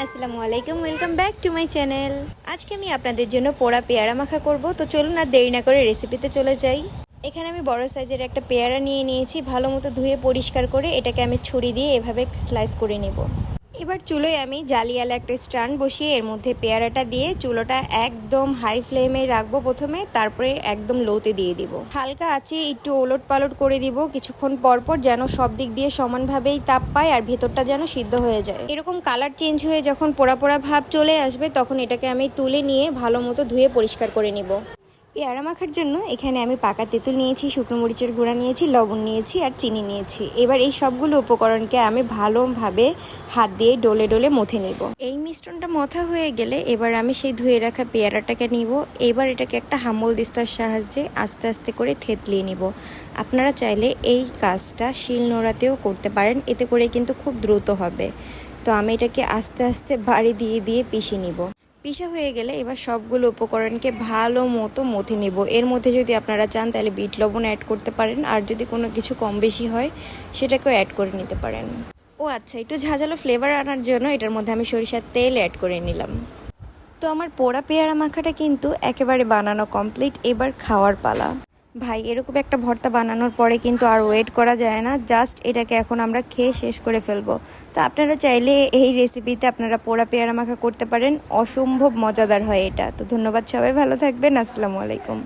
আসসালামু আলাইকুম, welcome back to my channel. আজকে আমি আপনাদের জন্য পোড়া পেয়ারা মাখা করব। তো চলুন আর দেরি না করে রেসিপিতে চলে যাই। এখানে আমি বড় সাইজের একটা পেয়ারা নিয়ে নিয়েছি। ভালো মতো ধুয়ে পরিষ্কার করে এটাকে আমি ছুরি দিয়ে এভাবে স্লাইস করে নেব। এবার চুলোয় আমি জালিয়ালা একটা স্ট্যান্ড বসিয়ে এর মধ্যে পেয়ারাটা দিয়ে চুলোটা একদম হাই ফ্লেমে রাখবো প্রথমে, তারপরে একদম লোতে দিয়ে দিব। হালকা আঁচে একটু ওলট পালট করে দিব কিছুক্ষণ পরপর, যেন সব দিক দিয়ে সমানভাবেই তাপ পায় আর ভেতরটা যেন সিদ্ধ হয়ে যায়। এরকম কালার চেঞ্জ হয়ে যখন পোড়া পোড়া ভাব চলে আসবে তখন এটাকে আমি তুলে নিয়ে ভালো মতো ধুয়ে পরিষ্কার করে নিব। পেয়ারা মাখার জন্য এখানে আমি পাকা তেঁতুল নিয়েছি, শুকনো মরিচের গুঁড়া নিয়েছি, লবণ নিয়েছি আর চিনি নিয়েছি। এবার এই সবগুলো উপকরণকে আমি ভালোভাবে হাত দিয়ে ডলে ডলে মথে নিব। এই মিশ্রণটা মথা হয়ে গেলে এবার আমি সেই ধুয়ে রাখা পেয়ারাটাকে নিব। এবার এটাকে একটা হামল দিস্তার সাহায্যে আস্তে আস্তে করে থেতলিয়ে নিব। আপনারা চাইলে এই কাজটা শিলনোড়াতেও করতে পারেন, এতে করে কিন্তু খুব দ্রুত হবে। তো আমি এটাকে আস্তে আস্তে বাড়ি দিয়ে দিয়ে পিষে নিব। পিষা হয়ে গেলে এবার সবগুলো উপকরণকে ভালো মতো মথে নেব। এর মধ্যে যদি আপনারা চান তাহলে বিট লবণ অ্যাড করতে পারেন, আর যদি কোনো কিছু কম বেশি হয় সেটাকেও অ্যাড করে নিতে পারেন। ও আচ্ছা, একটু ঝাঁঝালো ফ্লেভার আনার জন্য এটার মধ্যে আমি সরিষার তেল অ্যাড করে নিলাম। তো আমার পোড়া পেয়ারা মাখাটা কিন্তু একেবারে বানানো কমপ্লিট। এবার খাওয়ার পালা। ভাই, এরকম একটা ভর্তা বানানোর পরে কিন্তু আর ওয়েট করা যায় না। জাস্ট এটাকে এখন আমরা খেয়ে শেষ করে ফেলবো। তো আপনারা চাইলে এই রেসিপিতে আপনারা পোড়া পেয়ারা মাখা করতে পারেন, অসম্ভব মজাদার হয় এটা। তো ধন্যবাদ, সবাই ভালো থাকবেন। আসসালামু আলাইকুম।